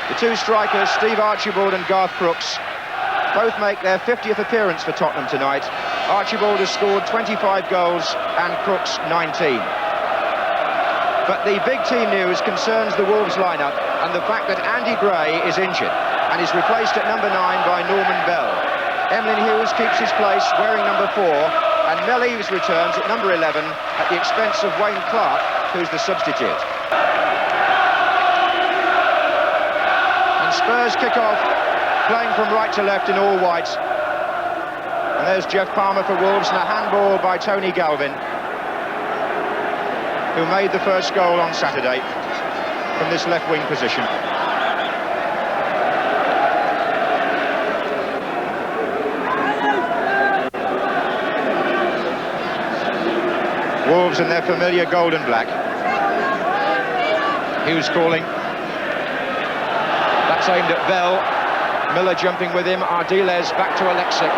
The two strikers, Steve Archibald and Garth Crooks, both make their 50th appearance for Tottenham tonight. Archibald has scored 25 goals and Crooks 19. But the big team news concerns the Wolves lineup and the fact that Andy Gray is injured and is replaced at number 9 by Norman Bell. Emlyn Hughes keeps his place wearing number 4, and Mel Eves returns at number 11 at the expense of Wayne Clark, who's the substitute. And Spurs kick off, playing from right to left in all white. And there's Jeff Palmer for Wolves, and a handball by Tony Galvin, who made the first goal on Saturday from this left wing position. Wolves in their familiar gold and black. Hughes calling. That's aimed at Bell. Miller jumping with him. Ardiles back to Alexic.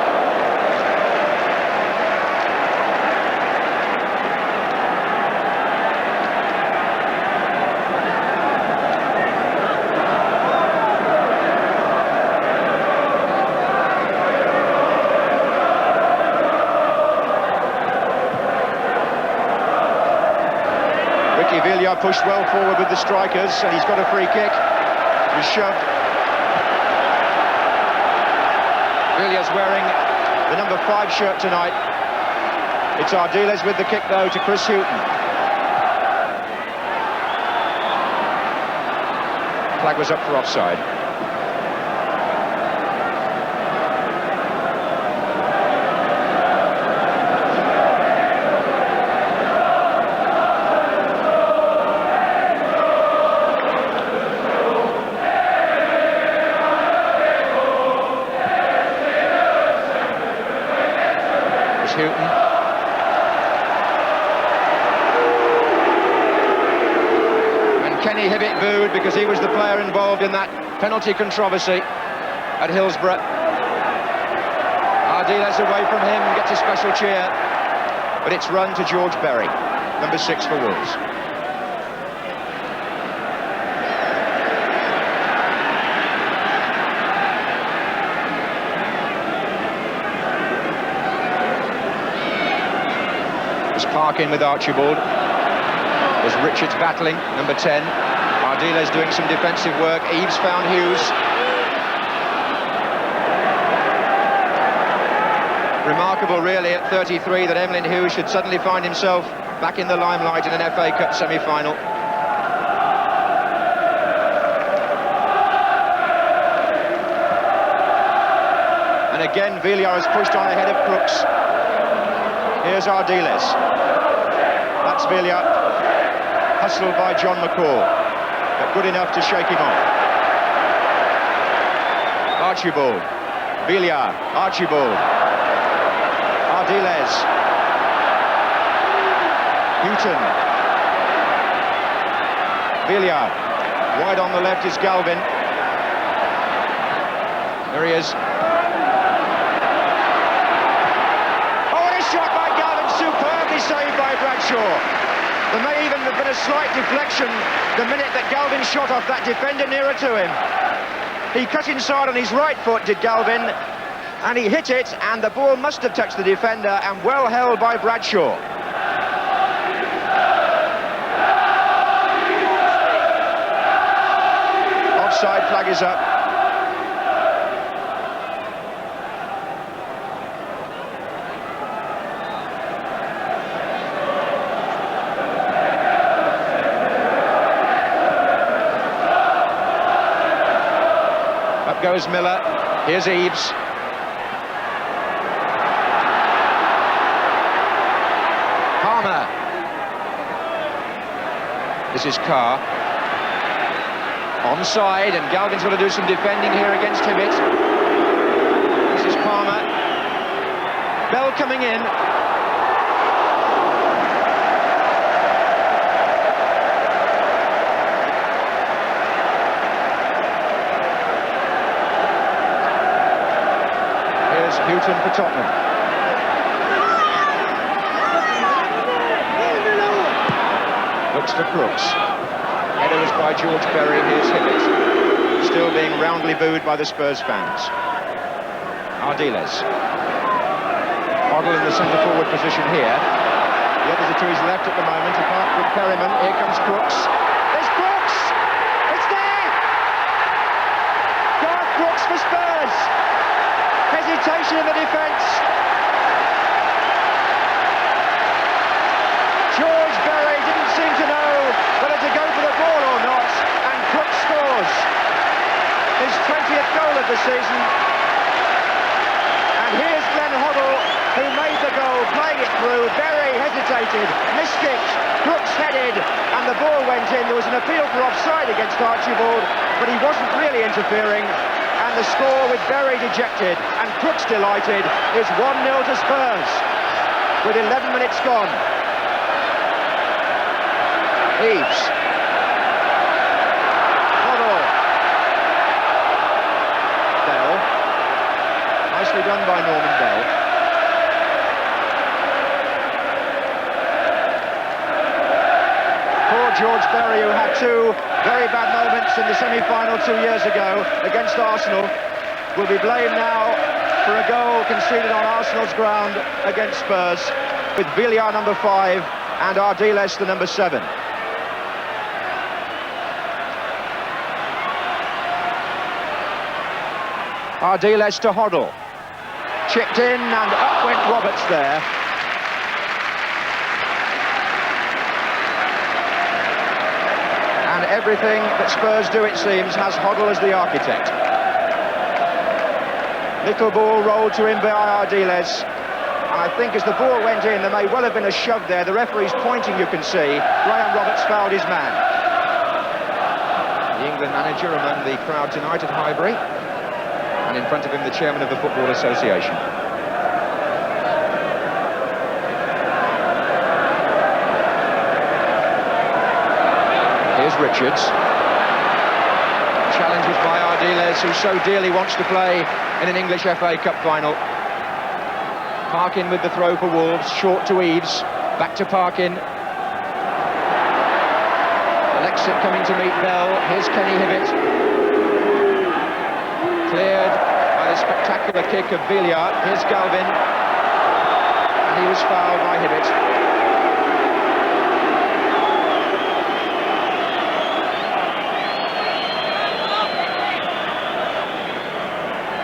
Villa pushed well forward with the strikers, and he's got a free kick. He's shoved. Villa's wearing the number 5 shirt tonight. It's Ardiles with the kick, though, to Chris Hughton. Flag was up for offside. Hughton. And Kenny Hibbitt booed because he was the player involved in that penalty controversy at Hillsborough. Ardiles away from him, gets a special cheer, but it's run to George Berry, number 6 for Wolves. Park in with Archibald. There's Richards battling, number 10. Ardiles doing some defensive work. Eves found Hughes. Remarkable, really, at 33, that Emlyn Hughes should suddenly find himself back in the limelight in an FA Cup semi-final. And again, Villa has pushed on ahead of Crooks. Here's Ardiles. That's Villa, hustled by John McCall, but good enough to shake him off. Archibald, Villa, Archibald, Ardiles, Hughton, Villa, wide on the left is Galvin. There he is. Shot by Galvin, superbly saved by Bradshaw. There may even have been a slight deflection the minute that Galvin shot off that defender nearer to him. He cut inside on his right foot, did Galvin, and he hit it, and the ball must have touched the defender, and well held by Bradshaw. Offside flag is up. Goes Miller. Here's Eves. Palmer. This is Carr. Onside, and Galvin's got to do some defending here against Hibbitt. This is Palmer. Bell coming in. Hughton for Tottenham. Looks for Crooks. Header was by George Berry. Here's Hibbitt. Still still being roundly booed by the Spurs fans. Ardiles. Hoddle in the centre-forward position here. The others are to his left at the moment, apart from Perryman. Here comes Crooks. There's Crooks! It's there! Garth Crooks for Spurs! Hesitation in the defence. George Berry didn't seem to know whether to go for the ball or not, and Crooks scores his 20th goal of the season. And here's Glenn Hoddle, who made the goal, playing it through. Berry hesitated, miskicked, Crooks headed, and the ball went in. There was an appeal for offside against Archibald, but he wasn't really interfering. And the score, with Berry dejected and Crooks delighted, is 1-0 to Spurs, with 11 minutes gone. Eaves. Hoddle. Bell. Nicely done by Norman Bell. Poor George Berry, who had two very bad moments in the semi-final 2 years ago against Arsenal, will be blamed now for a goal conceded on Arsenal's ground against Spurs, with Villar number 5 and Ardiles the number 7. Ardiles to Hoddle. Chipped in and up went Roberts there. And everything that Spurs do, it seems, has Hoddle as the architect. Little ball rolled to him by Ardiles. And I think as the ball went in, there may well have been a shove there. The referee's pointing, you can see. Graham Roberts fouled his man. The England manager among the crowd tonight at Highbury. And in front of him, the chairman of the Football Association. Here's Richards. Challenge was by Ardiles, who so dearly wants to play in an English FA Cup final. Parkin with the throw for Wolves, short to Eaves, back to Parkin. Alexic coming to meet Bell. Here's Kenny Hibbett. Cleared by the spectacular kick of Villar. Here's Galvin. And he was fouled by Hibbett.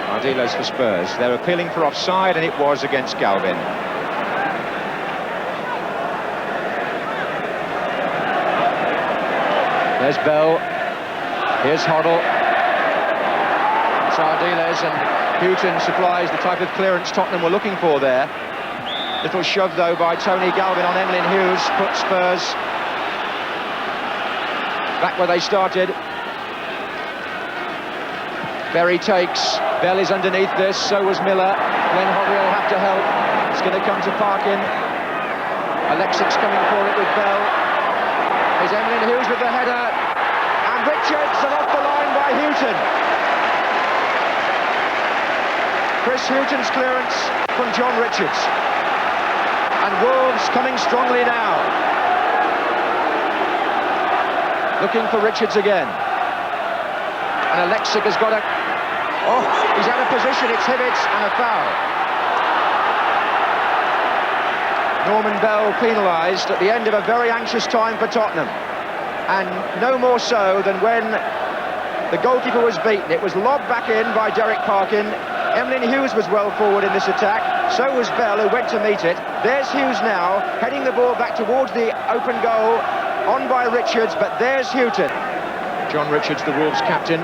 Ardiles for Spurs. They're appealing for offside, and it was against Galvin. There's Bell. Here's Hoddle. Ardiles, and Houghton supplies the type of clearance Tottenham were looking for there. Little shove though by Tony Galvin on Emlyn Hughes, put Spurs back where they started. Berry takes, Bell is underneath this, so was Miller. Glenn Hoddle will have to help. It's going to come to Parkin. Alexic's coming for it with Bell. Here's Emlyn Hughes with the header, and Richards, and off the line by Houghton. Chris Houghton's clearance from John Richards. And Wolves coming strongly now. Looking for Richards again. And Alexic has got a... Oh, he's out of position, it's Hibbett, and a foul. Norman Bell penalised at the end of a very anxious time for Tottenham. And no more so than when the goalkeeper was beaten. It was lobbed back in by Derek Parkin. Emlyn Hughes was well forward in this attack, so was Bell, who went to meet it. There's Hughes now, heading the ball back towards the open goal, on by Richards, but there's Houghton. John Richards, the Wolves captain.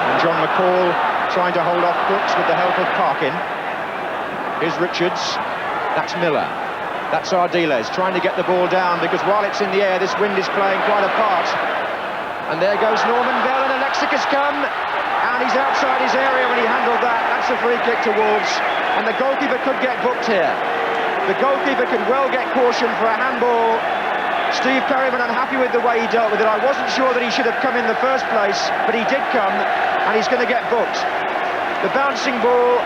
And John McCall trying to hold off Crooks with the help of Parkin. Here's Richards, that's Miller. That's Ardiles, trying to get the ball down, because while it's in the air, this wind is playing quite a part. And there goes Norman Bell, and Alexic has come. And he's outside his area when he handled that. That's a free kick to Wolves. And the goalkeeper could get booked here. The goalkeeper could well get caution for a handball. Steve Perryman unhappy with the way he dealt with it. I wasn't sure that he should have come in the first place, but he did come, and he's going to get booked. The bouncing ball,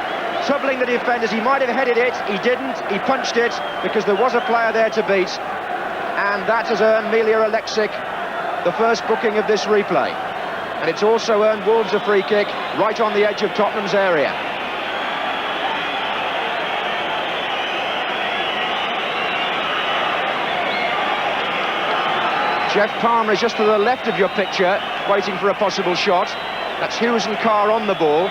troubling the defenders. He might have headed it. He didn't. He punched it because there was a player there to beat. And that has earned Milia Alexic the first booking of this replay. and it's also earned Wolves a free kick right on the edge of Tottenham's area. Jeff Palmer is just to the left of your picture, waiting for a possible shot. That's Hughes and Carr on the ball.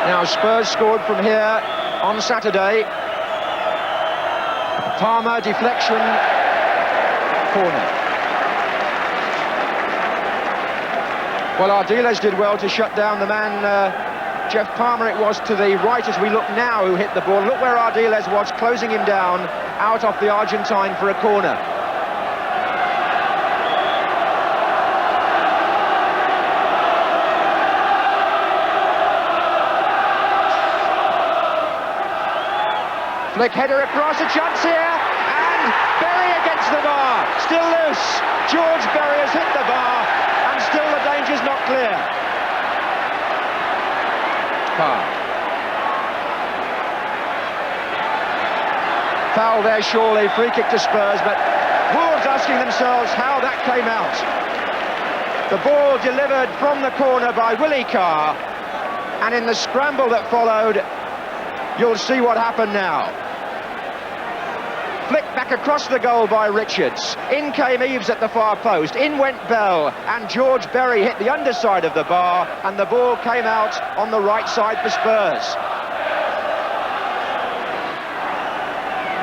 Now Spurs scored from here on Saturday. Palmer, deflection, corner. Well, Ardiles did well to shut down the man, Jeff Palmer it was to the right as we look now, who hit the ball. Look where Ardiles was, closing him down, out off the Argentine for a corner. Flick header across, a chance here, and Berry against the bar, still loose. George Berry has hit the bar, and still the danger's not clear. Foul there surely, free kick to Spurs, but Wolves asking themselves how that came out. The ball delivered from the corner by Willie Carr, and in the scramble that followed, you'll see what happened now. Flicked back across the goal by Richards. In came Eves at the far post. In went Bell, and George Berry hit the underside of the bar, and the ball came out on the right side for Spurs.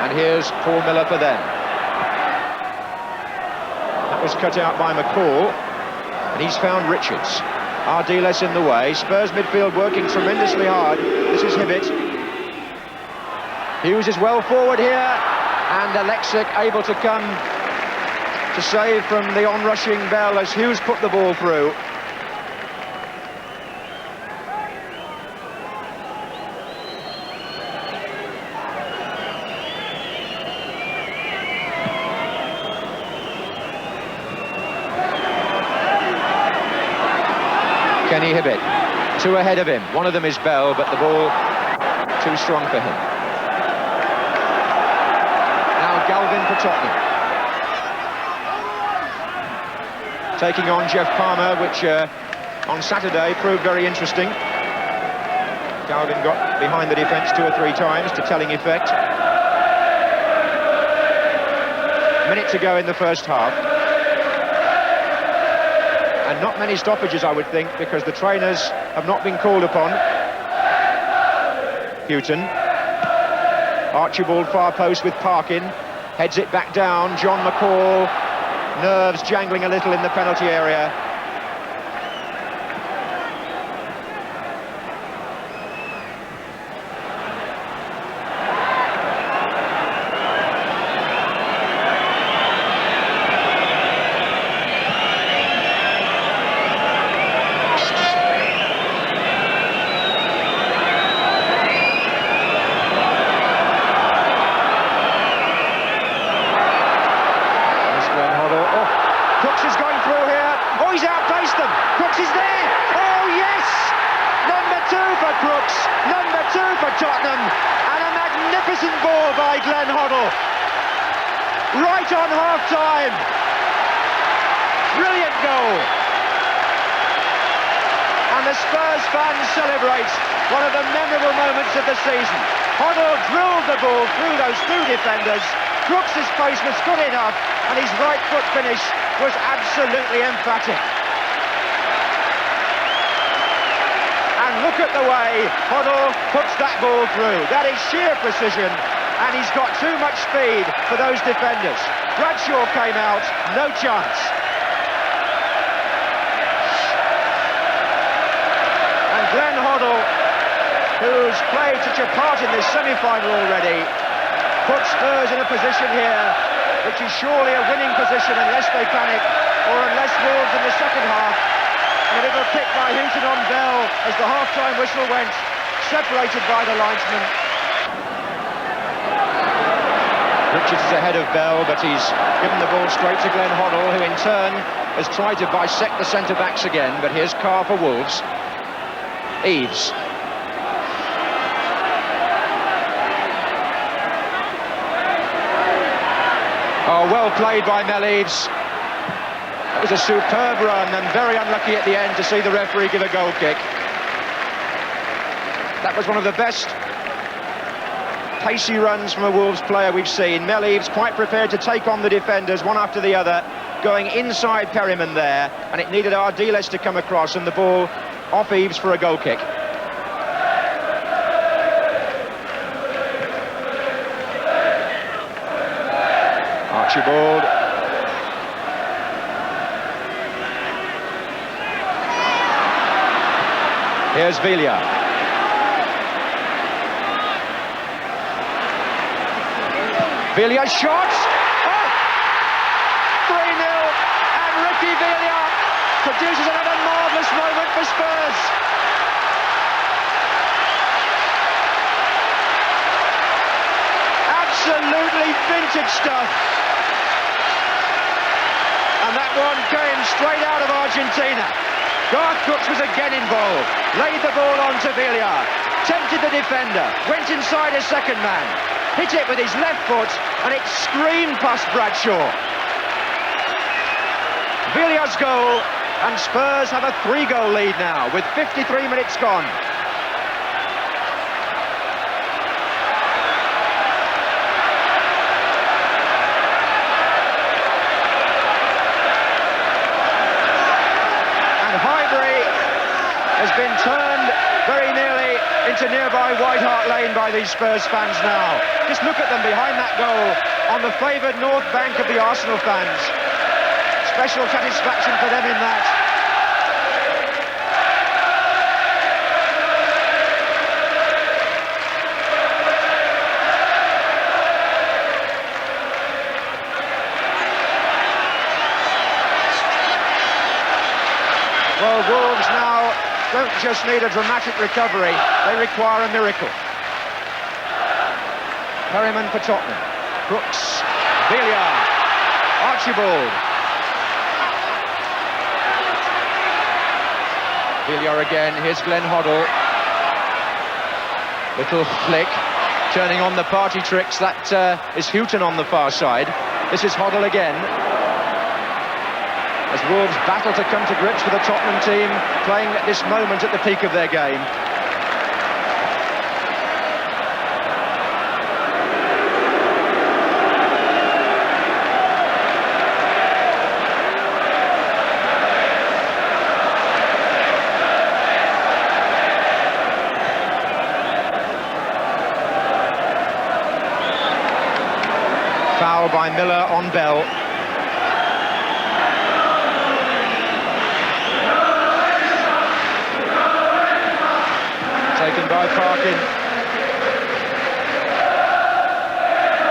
And here's Paul Miller for them. That was cut out by McCall, and he's found Richards. Ardiles in the way. Spurs midfield working tremendously hard. This is Hibbett. Hughes is well forward here, and Alexic able to come to save from the onrushing Bell as Hughes put the ball through. Kenny Hibbett, two ahead of him. One of them is Bell, but the ball too strong for him. Now Galvin for Tottenham. Taking on Jeff Palmer, which on Saturday proved very interesting. Galvin got behind the defence 2 or 3 times to telling effect. Minute to go in the first half. And not many stoppages, I would think, because the trainers have not been called upon. Houghton. Archibald far post with Parkin. Heads it back down. John McCall. Nerves jangling a little in the penalty area. Brooks' pace was good enough, and his right foot finish was absolutely emphatic. And look at the way Hoddle puts that ball through. That is sheer precision, and he's got too much speed for those defenders. Bradshaw came out, no chance. And Glenn Hoddle, who's played such a part in this semi-final already, puts Spurs in a position here which is surely a winning position unless they panic, or unless Wolves in the second half. And a little kick by Houghton on Bell as the half-time whistle went, separated by the linesman. Richards is ahead of Bell, but he's given the ball straight to Glenn Hoddle, who in turn has tried to bisect the centre-backs again. But here's Carr for Wolves. Eves. Oh, well played by Eves. It was a superb run and very unlucky at the end to see the referee give a goal kick. That was one of the best pacey runs from a Wolves player we've seen. Eves quite prepared to take on the defenders one after the other, going inside Perryman there, and it needed Ardiles to come across and the ball off Eves for a goal kick. Archibald. Here's Villa. Villa shot! Oh! 3-0, and Ricky Villa produces another marvellous moment for Spurs. Absolutely vintage stuff. And that one came straight out of Argentina. Garth Brooks was again involved, laid the ball on to Villa, tempted the defender, went inside a second man, hit it with his left foot, and it screamed past Bradshaw. Villa's goal, and Spurs have a 3-goal lead now, with 53 minutes gone. Has been turned very nearly into nearby White Hart Lane by these Spurs fans now. Just look at them behind that goal on the favoured north bank of the Arsenal fans. Special satisfaction for them in that. Well, Wolves now don't just need a dramatic recovery, they require a miracle. Perryman for Tottenham. Brooks, Villa, Archibald. Villa again, here's Glenn Hoddle. Little flick, turning on the party tricks, that is Houghton on the far side. This is Hoddle again. As Wolves battle to come to grips with the Tottenham team playing at this moment at the peak of their game. Foul by Miller on Bell. Taken by Parkin.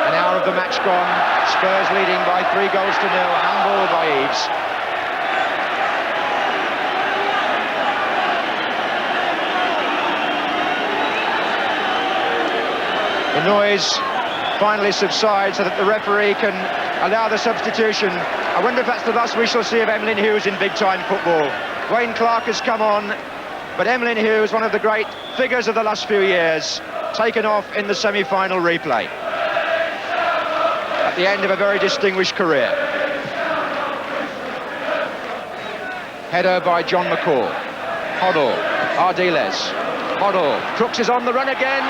An hour of the match gone. Spurs leading by 3-0. Handball by Eves. The noise finally subsides so that the referee can allow the substitution. I wonder if that's the last we shall see of Emlyn Hughes in big-time football. Wayne Clark has come on, but Emlyn Hughes, one of the great figures of the last few years, taken off in the semi-final replay at the end of a very distinguished career. Header by John McCall. Hoddle, Ardiles, Hoddle, Crooks is on the run again.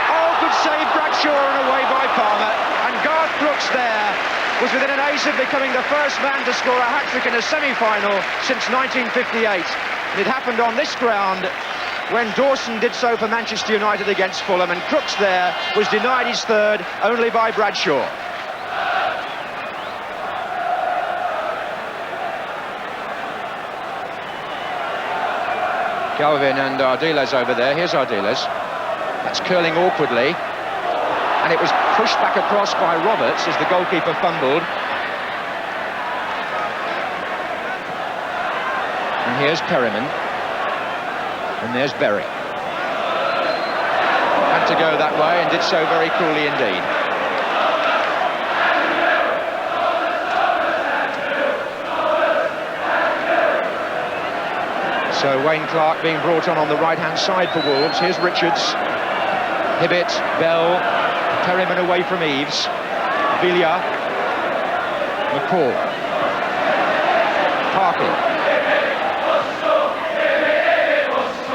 Oh, good save, Bradshaw, and away by Palmer. And Garth Brooks there was within an ace of becoming the first man to score a hat-trick in a semi-final since 1958. And it happened on this ground when Dawson did so for Manchester United against Fulham, and Crooks there was denied his third only by Bradshaw. Galvin and Ardiles over there. Here's Ardiles. That's curling awkwardly. And it was pushed back across by Roberts as the goalkeeper fumbled. And here's Perryman. And there's Berry. Had to go that way and did so very coolly indeed. So Wayne Clark being brought on the right-hand side for Wolves. Here's Richards, Hibbett, Bell, Perryman away from Eves, Villa. McCall. Parkin.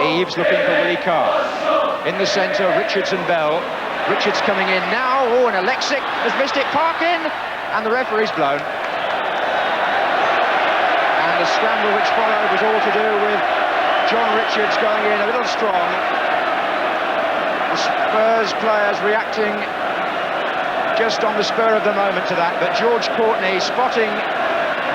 Eves looking for Willie Carr. In the centre, Richards and Bell. Richards coming in now. Oh, and Alexic has missed it. Parkin! And the referee's blown. And the scramble which followed was all to do with John Richards going in a little strong. The Spurs players reacting just on the spur of the moment to that, but George Courtney spotting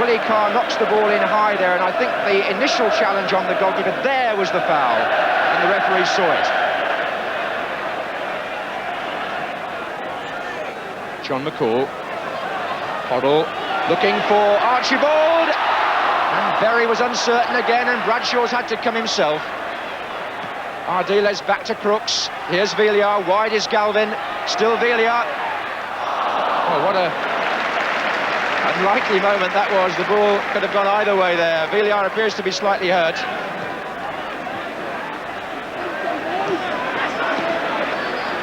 Willie Carr knocks the ball in high there, and I think the initial challenge on the goalkeeper there was the foul, and the referee saw it. John McCall. Hoddle looking for Archibald, and Berry was uncertain again, and Bradshaw's had to come himself. Ardiles back to Crooks. Here's Villiers, wide is Galvin, still Villiers. Oh, what a unlikely moment that was. The ball could have gone either way there. Villiers appears to be slightly hurt.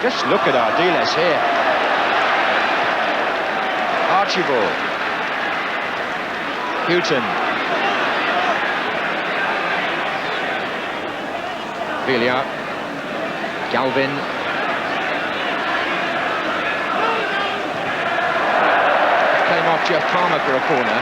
Just look at Ardiles here. Archibald. Houghton. Villiers. Galvin. Came off Jeff Palmer for a corner.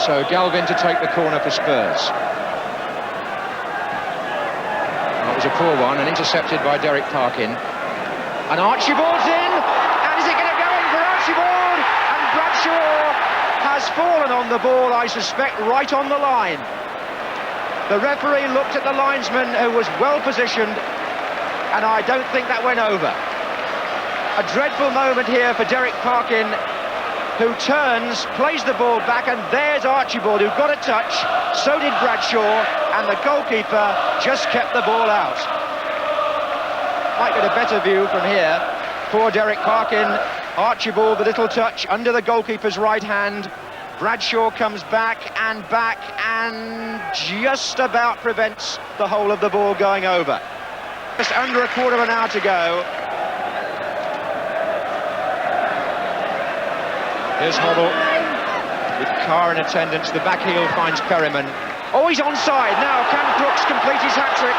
So Galvin to take the corner for Spurs. That was a poor one, and intercepted by Derek Parkin. And Archibald's in, and is it going to go in for Archibald? And Bradshaw has fallen on the ball, I suspect, right on the line. The referee looked at the linesman, who was well positioned, and I don't think that went over. A dreadful moment here for Derek Parkin, who turns, plays the ball back, and there's Archibald, who got a touch, so did Bradshaw, and the goalkeeper just kept the ball out. Might get a better view from here. Poor Derek Parkin. Archibald, the little touch under the goalkeeper's right hand. Bradshaw comes back and just about prevents the whole of the ball going over. Just under a quarter of an hour to go. Here's Hoddle with Carr in attendance. The back heel finds Perryman. Oh, he's onside now. Can Crooks complete his hat-trick?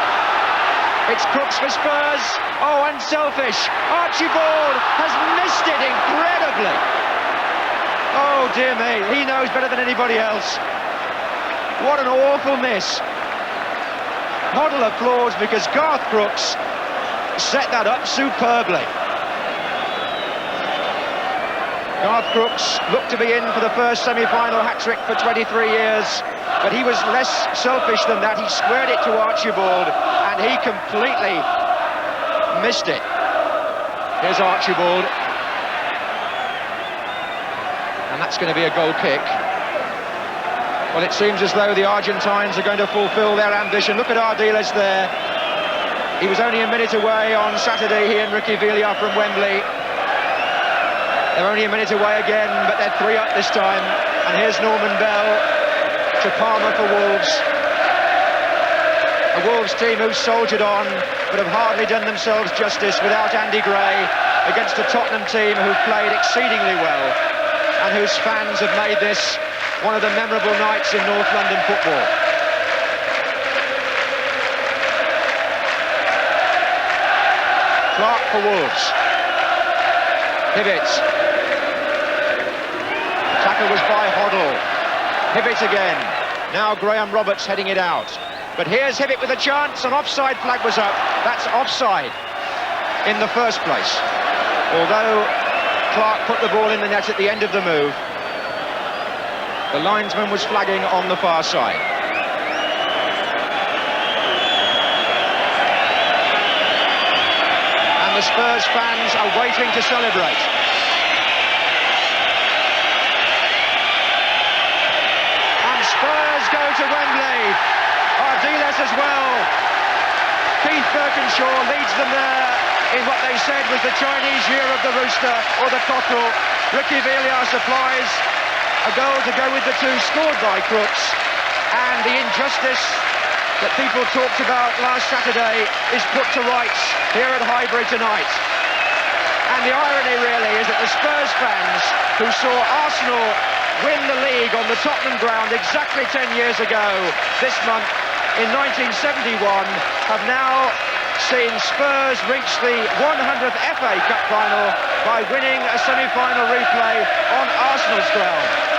It's Crooks for Spurs. Oh, unselfish. Archibald has missed it incredibly. Oh, dear me. He knows better than anybody else. What an awful miss. Hoddle applauds because Garth Crooks set that up superbly. Garth Crooks looked to be in for the first semi-final hat-trick for 23 years, but he was less selfish than that. He squared it to Archibald, and he completely missed it. Here's Archibald. And that's going to be a goal kick. Well, it seems as though the Argentines are going to fulfil their ambition. Look at Ardiles there. He was only a minute away on Saturday, he and Ricky Villiers from Wembley. They're only a minute away again, but they're 3 up this time. And here's Norman Bell to Palmer for Wolves. A Wolves team who've soldiered on, but have hardly done themselves justice without Andy Gray, against a Tottenham team who've played exceedingly well, and whose fans have made this one of the memorable nights in North London football. Clark for Wolves. Hibbett. Tackle was by Hoddle. Hibbett again. Now Graham Roberts heading it out. But here's Hibbett with a chance. An offside flag was up. That's offside in the first place. Although Clark put the ball in the net at the end of the move, the linesman was flagging on the far side. And the Spurs fans are waiting to celebrate. And Spurs go to Wembley. Ardiles as well. Keith Birkinshaw leads them there in what they said was the Chinese year of the rooster or the cockerel. Ricky Villiers supplies a a goal to go with the two scored by Crooks, and the injustice that people talked about last Saturday is put to rights here at Highbury tonight. And the irony really is that the Spurs fans who saw Arsenal win the league on the Tottenham ground exactly 10 years ago this month in 1971 have now seen Spurs reach the 100th FA Cup final by winning a semi-final replay on Arsenal's ground.